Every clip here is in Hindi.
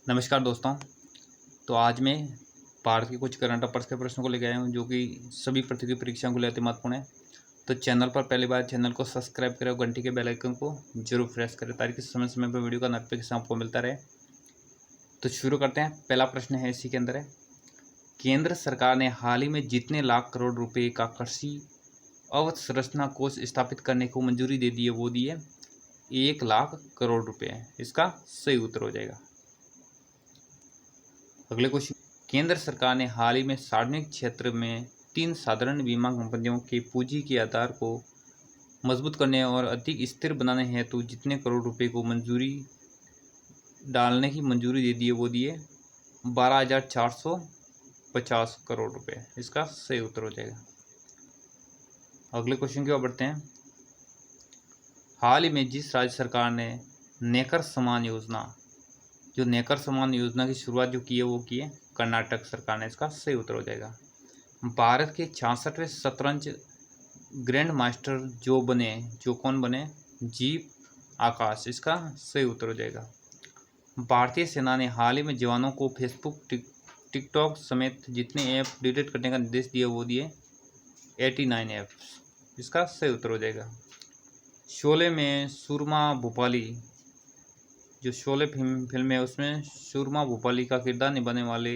नमस्कार दोस्तों। तो आज मैं भारत के कुछ करंट अफेयर्स के प्रश्नों को लेकर आया हूँ जो कि सभी प्रतियोगी परीक्षाओं को लेते महत्वपूर्ण है। तो चैनल पर पहली बार चैनल को सब्सक्राइब करें और घंटी के बेल आइकन को जरूर प्रेस करें ताकि समय समय पर वीडियो का नोटिफिकेशन आपको मिलता रहे। तो शुरू करते हैं। पहला प्रश्न है इसी के अंदर है, केंद्र सरकार ने हाल ही में जितने लाख करोड़ रुपये का कृषि अवसंरचना कोष स्थापित करने को मंजूरी दे दी है वो दी है 1 लाख करोड़ रुपये। इसका सही उत्तर हो जाएगा। अगले क्वेश्चन, केंद्र सरकार ने हाल ही में सार्वजनिक क्षेत्र में 3 साधारण बीमा कंपनियों के पूंजी के आधार को मजबूत करने और अधिक स्थिर बनाने हेतु जितने करोड़ रुपए को मंजूरी डालने की मंजूरी दे दी है वो दिए 12,450 करोड़ रुपए। इसका सही उत्तर हो जाएगा। अगले क्वेश्चन की ओर बढ़ते हैं। हाल ही में जिस राज्य सरकार ने नेकर समान योजना की शुरुआत जो की है वो की है कर्नाटक सरकार ने। इसका सही उत्तर हो जाएगा। भारत के 66वें शतरंज ग्रैंड मास्टर जो कौन बने? जीव आकाश। इसका सही उत्तर हो जाएगा। भारतीय सेना ने हाल ही में जवानों को फेसबुक टिकटॉक समेत जितने ऐप डिलीट करने का निर्देश दिया वो दिए 89 ऐप। इसका सही उत्तर हो जाएगा। शोले में सूरमा भूपाली, जो शोले फिल्म है उसमें सूरमा भूपाली का किरदार निभाने वाले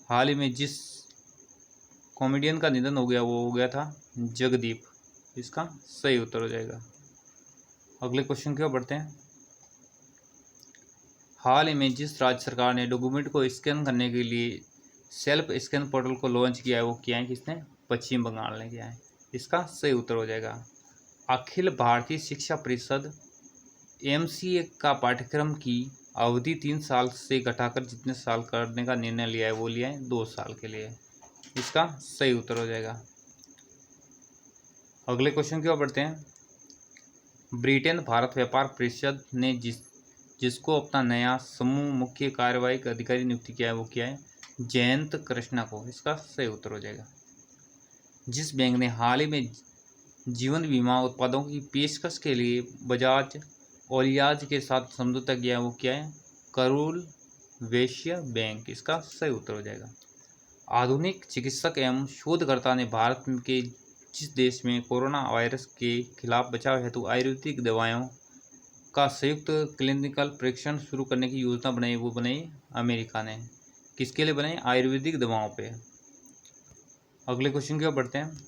हाल ही में जिस कॉमेडियन का निधन हो गया वो हो गया था जगदीप। इसका सही उत्तर हो जाएगा। अगले क्वेश्चन की ओर बढ़ते हैं। हाल ही में जिस राज्य सरकार ने डॉक्यूमेंट को स्कैन करने के लिए सेल्फ स्कैन पोर्टल को लॉन्च किया है वो किया है किसने? पश्चिम बंगाल ने किया है। इसका सही उत्तर हो जाएगा। अखिल भारतीय शिक्षा परिषद MCA का पाठ्यक्रम की अवधि 3 साल से घटाकर जितने साल करने का निर्णय लिया है वो लिया है 2 साल के लिए। इसका सही उत्तर हो जाएगा। अगले क्वेश्चन की ओर बढ़ते हैं। ब्रिटेन भारत व्यापार परिषद ने जिसको अपना नया समूह मुख्य कार्यवाही अधिकारी नियुक्त किया है वो किया है जयंत कृष्णा को। इसका सही उत्तर हो जाएगा। जिस बैंक ने हाल ही में जीवन बीमा उत्पादों की पेशकश के लिए बजाज ओलियाज के साथ समझौता किया है वो क्या है? करूर वैश्य बैंक। इसका सही उत्तर हो जाएगा। आधुनिक चिकित्सक एवं शोधकर्ता ने भारत के जिस देश में कोरोना वायरस के खिलाफ बचाव हेतु आयुर्वेदिक दवाओं का संयुक्त क्लिनिकल परीक्षण शुरू करने की योजना बनाई वो बनाई अमेरिका ने। किसके लिए बनाई? आयुर्वेदिक दवाओं पे। अगले क्वेश्चन की ओर बढ़ते हैं।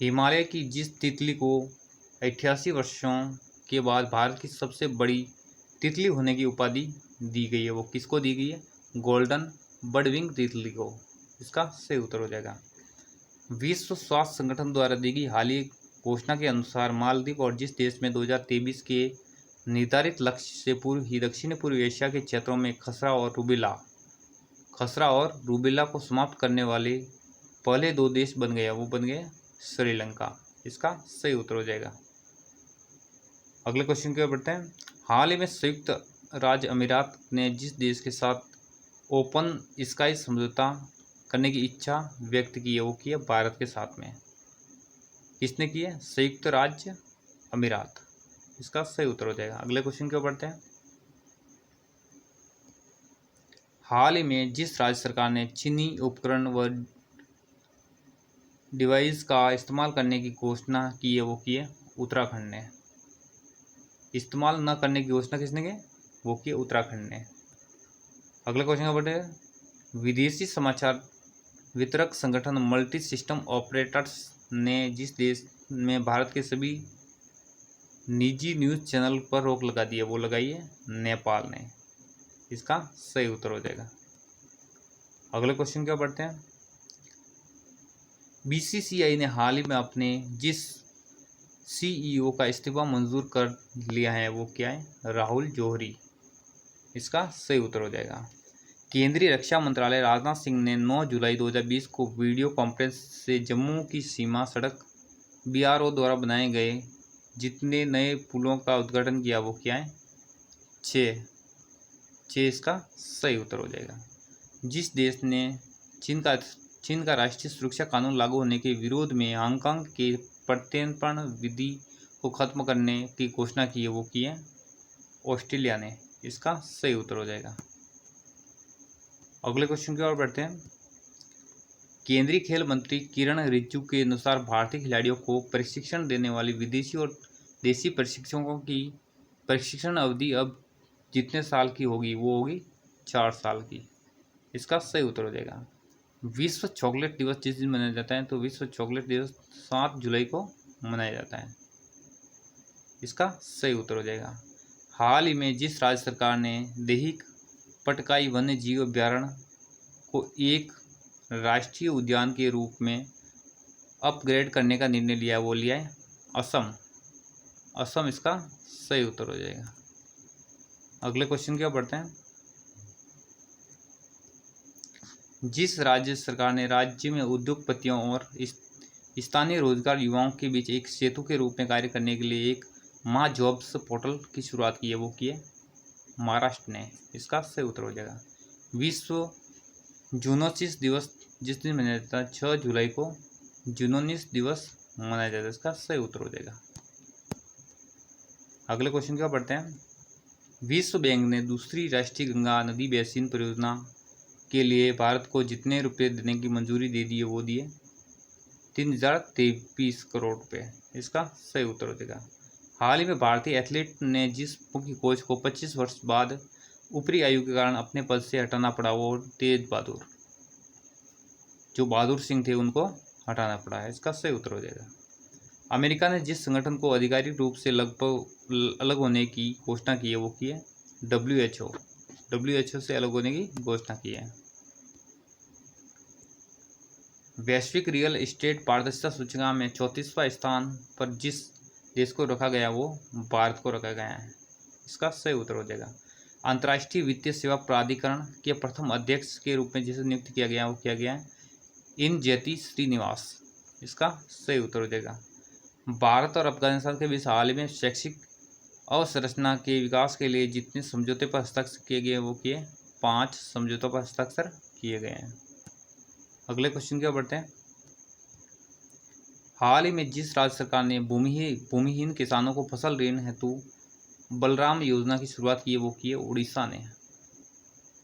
हिमालय की जिस तितली को 88 वर्षों के बाद भारत की सबसे बड़ी तितली होने की उपाधि दी गई है वो किसको दी गई है? गोल्डन बर्डविंग तितली को। इसका सही उत्तर हो जाएगा। विश्व स्वास्थ्य संगठन द्वारा दी गई हालिया घोषणा के अनुसार मालदीव और जिस देश में 2023 के निर्धारित लक्ष्य से पूर्व ही दक्षिण पूर्व एशिया के क्षेत्रों में खसरा और रूबेला को समाप्त करने वाले पहले 2 देश बन गए वो बन गए श्रीलंका। इसका सही उत्तर हो जाएगा। अगले क्वेश्चन की ओर बढ़ते हैं। हाल ही में संयुक्त राज्य अमीरात ने जिस देश के साथ ओपन स्काई समझौता करने की इच्छा व्यक्त की है वो की है भारत के साथ में। किसने की है? संयुक्त राज्य अमीरात। इसका सही उत्तर हो जाएगा। अगले क्वेश्चन की ओर बढ़ते हैं। हाल ही में जिस राज्य सरकार ने चीनी उपकरण व डिवाइस का इस्तेमाल करने की घोषणा की है वो की है उत्तराखंड ने। इस्तेमाल न करने की घोषणा किसने की? वो की उत्तराखंड ने। अगले क्वेश्चन का बढ़े। विदेशी समाचार वितरक संगठन मल्टी सिस्टम ऑपरेटर्स ने जिस देश में भारत के सभी निजी न्यूज़ चैनल पर रोक लगा दी है वो लगाई है नेपाल ने। इसका सही उत्तर हो जाएगा। अगले क्वेश्चन क्या बढ़ते हैं। BCCI ने हाल ही में अपने जिस CEO का इस्तीफा मंजूर कर लिया है वो क्या है? राहुल जौहरी। इसका सही उत्तर हो जाएगा। केंद्रीय रक्षा मंत्रालय राजनाथ सिंह ने 9 जुलाई 2020 को वीडियो कॉन्फ्रेंस से जम्मू की सीमा सड़क BRO द्वारा बनाए गए जितने नए पुलों का उद्घाटन किया वो क्या है? 6। इसका सही उत्तर हो जाएगा। जिस देश ने चीन का राष्ट्रीय सुरक्षा कानून लागू होने के विरोध में हांगकांग के प्रत्यर्पण विधि को खत्म करने की घोषणा की है वो की है ऑस्ट्रेलिया ने। इसका सही उत्तर हो जाएगा। अगले क्वेश्चन की ओर बढ़ते हैं। केंद्रीय खेल मंत्री किरण रिजिजू के अनुसार भारतीय खिलाड़ियों को प्रशिक्षण देने वाली विदेशी और देसी प्रशिक्षकों की प्रशिक्षण अवधि अब जितने साल की होगी वो होगी 4 साल की। इसका सही उत्तर हो जाएगा। विश्व चॉकलेट दिवस जिस दिन मनाया जाता है तो विश्व चॉकलेट दिवस 7 जुलाई को मनाया जाता है। इसका सही उत्तर हो जाएगा। हाल ही में जिस राज्य सरकार ने देहिक पटकाई वन्य जीव अभ्यारण्य को एक राष्ट्रीय उद्यान के रूप में अपग्रेड करने का निर्णय लिया वो लिया है असम। असम इसका सही उत्तर हो जाएगा। अगले क्वेश्चन की ओर बढ़ते हैं। जिस राज्य सरकार ने राज्य में उद्योगपतियों और स्थानीय रोजगार युवाओं के बीच एक सेतु के रूप में कार्य करने के लिए एक माँ जॉब्स पोर्टल की शुरुआत की है वो की है महाराष्ट्र ने। इसका सही उत्तर हो जाएगा। विश्व जूनोसिस दिवस जिस दिन मनाया जाता है 6 जुलाई को जूनोसिस दिवस मनाया जाता है। इसका सही उत्तर हो जाएगा। अगले क्वेश्चन की ओर बढ़ते हैं। विश्व बैंक ने दूसरी राष्ट्रीय गंगा नदी बेसिन परियोजना के लिए भारत को जितने रुपए देने की मंजूरी दे दी है वो दिए 3023 करोड़ रुपए। इसका सही उत्तर हो जाएगा। हाल ही में भारतीय एथलीट ने जिस मुख्य कोच को 25 वर्ष बाद ऊपरी आयु के कारण अपने पद से हटाना पड़ा वो तेज बहादुर, जो बहादुर सिंह थे उनको हटाना पड़ा है। इसका सही उत्तर हो जाएगा। अमेरिका ने जिस संगठन को आधिकारिक रूप से लगभग अलग होने की घोषणा की है वो की है WHO। WHO से अलग होने की घोषणा की है। वैश्विक रियल एस्टेट पारदर्शिता सूचकांक में 34वां स्थान पर जिस देश को रखा गया वो भारत को रखा गया है। इसका सही उत्तर हो जाएगा। अंतर्राष्ट्रीय वित्तीय सेवा प्राधिकरण के प्रथम अध्यक्ष के रूप में जिसे नियुक्त किया गया वो किया गया है इंजेति श्रीनिवास। इसका सही उत्तर हो जाएगा। भारत और अफगानिस्तान के बीच हाल ही में शैक्षिक अवसंरचना के विकास के लिए जितने समझौते पर हस्ताक्षर किए गए वो किए 5 समझौतों पर हस्ताक्षर किए गए हैं। अगले क्वेश्चन की ओर बढ़ते हैं। हाल ही में जिस राज्य सरकार ने भूमिहीन किसानों को फसल ऋण हेतु बलराम योजना की शुरुआत की है वो की है उड़ीसा ने।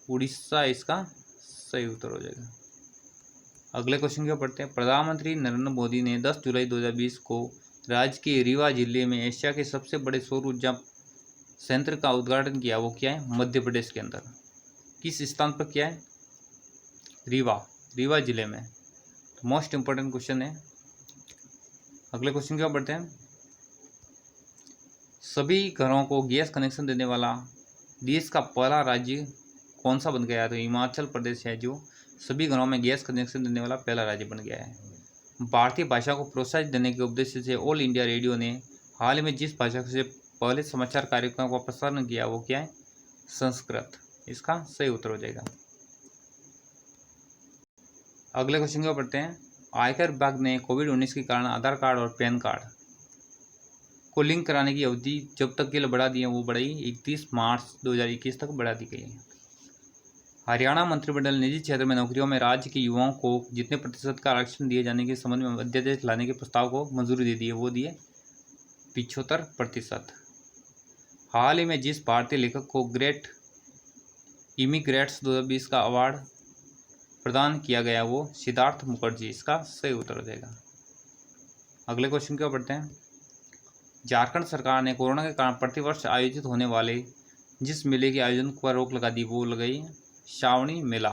उड़ीसा इसका सही उत्तर हो जाएगा। अगले क्वेश्चन की ओर बढ़ते हैं। प्रधानमंत्री नरेंद्र मोदी ने 10 जुलाई 2020 को राज्य के रीवा जिले में एशिया के सबसे बड़े सौर ऊर्जा संयंत्र का उद्घाटन किया वो क्या है मध्य प्रदेश के अंदर। किस स्थान पर किया है रीवा जिले में। तो मोस्ट इंपोर्टेंट क्वेश्चन है। अगले क्वेश्चन की ओर बढ़ते हैं। सभी घरों को गैस कनेक्शन देने वाला देश का पहला राज्य कौन सा बन गया है तो हिमाचल प्रदेश है जो सभी घरों में गैस कनेक्शन देने वाला पहला राज्य बन गया है। भारतीय भाषा को प्रोत्साहित देने के उद्देश्य से ऑल इंडिया रेडियो ने हाल ही में जिस भाषा से पहले समाचार कार्यक्रम का प्रसारण किया वो क्या है संस्कृत। इसका सही उत्तर हो जाएगा। अगले क्वेश्चन की ओर बढ़ते हैं। आयकर विभाग ने कोविड-19 के कारण आधार कार्ड और पैन कार्ड को लिंक कराने की अवधि जब तक के लिए बढ़ा दी है वो बढ़ाई 31 मार्च 2021 तक बढ़ा दी गई है। हरियाणा मंत्रिमंडल ने निजी क्षेत्र में नौकरियों में राज्य के युवाओं को जितने प्रतिशत का आरक्षण दिए जाने के संबंध में अध्यादेश लाने के प्रस्ताव को मंजूरी दे दी है वो दिए 75%। हाल ही में जिस भारतीय लेखक को ग्रेट इमिग्रेट्स 2020 का अवार्ड प्रदान किया गया वो सिद्धार्थ मुखर्जी। इसका सही उत्तर हो जाएगा। अगले क्वेश्चन की ओर बढ़ते हैं। झारखंड सरकार ने कोरोना के कारण प्रतिवर्ष आयोजित होने वाले जिस मेले के आयोजन पर रोक लगा दी वो लगाई श्रावणी मेला।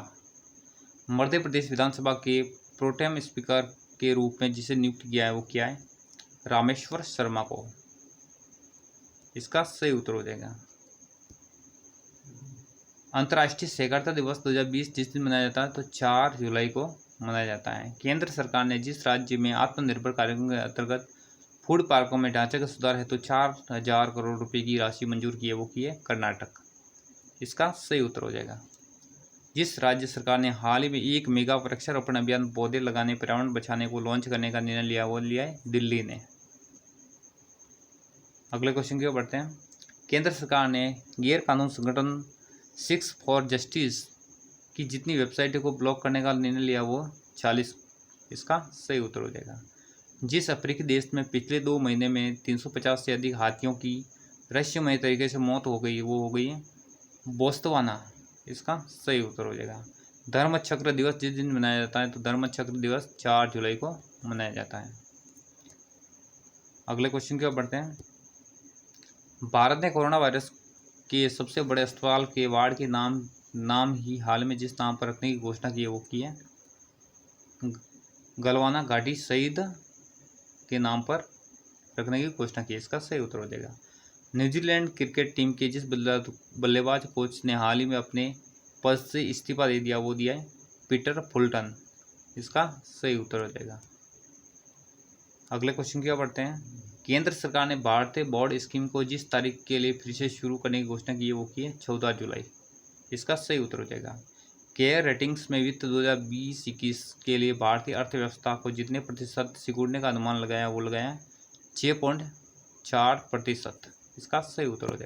मध्य प्रदेश विधानसभा के प्रोटेम स्पीकर के रूप में जिसे नियुक्त किया है वो क्या है रामेश्वर शर्मा को। इसका सही उत्तर हो जाएगा। अंतर्राष्ट्रीय सहकारिता दिवस 2020 जिस दिन मनाया जाता है तो 4 जुलाई को मनाया जाता है। केंद्र सरकार ने जिस राज्य में आत्मनिर्भर कार्यक्रम के अंतर्गत फूड पार्कों में ढांचागत सुधार हेतु 4000 करोड़ रुपए की राशि मंजूर की है वो की है कर्नाटक। इसका सही उत्तर हो जाएगा। जिस राज्य सरकार ने हाल ही में 1 मेगा वृक्षारोपण अभियान पौधे लगाने पर्यावरण बचाने को लॉन्च करने का निर्णय लिया वो लिया है दिल्ली ने। अगले क्वेश्चन की ओर बढ़ते हैं। केंद्र सरकार ने गैर कानून संगठन 6 फॉर जस्टिस की जितनी वेबसाइटों को ब्लॉक करने का निर्णय लिया वो 40। इसका सही उत्तर हो जाएगा। जिस अफ्रीकी देश में पिछले 2 महीने में 350 से अधिक हाथियों की रहस्यमय तरीके से मौत हो गई वो हो गई है बोत्सवाना। इसका सही उत्तर हो जाएगा। धर्म चक्र दिवस जिस दिन मनाया जाता है तो धर्म चक्र दिवस 4 जुलाई को मनाया जाता है। अगले क्वेश्चन की ओर बढ़ते हैं। भारत ने कोरोना वायरस के सबसे बड़े अस्पताल के वार्ड के नाम ही हाल में जिस नाम पर रखने की घोषणा की है वो की है गलवाना घाटी शहीद के नाम पर रखने की घोषणा की है। इसका सही उत्तर हो जाएगा। न्यूजीलैंड क्रिकेट टीम के जिस बल्लेबाज कोच ने हाल ही में अपने पद से इस्तीफा दे दिया वो दिया है पीटर फुलटन। इसका सही उत्तर हो जाएगा। अगले क्वेश्चन की ओर बढ़ते हैं। केंद्र सरकार ने भारतीय बोर्ड स्कीम को जिस तारीख के लिए फिर से शुरू करने की घोषणा की है वो की है 14 जुलाई। इसका सही उत्तर हो जाएगा। केयर रेटिंग्स में वित्त 2020-21 के लिए भारतीय अर्थव्यवस्था को जितने प्रतिशत सिकुड़ने का अनुमान लगाया वो लगाया 6.4%। इसका सही उत्तर हो जाएगा।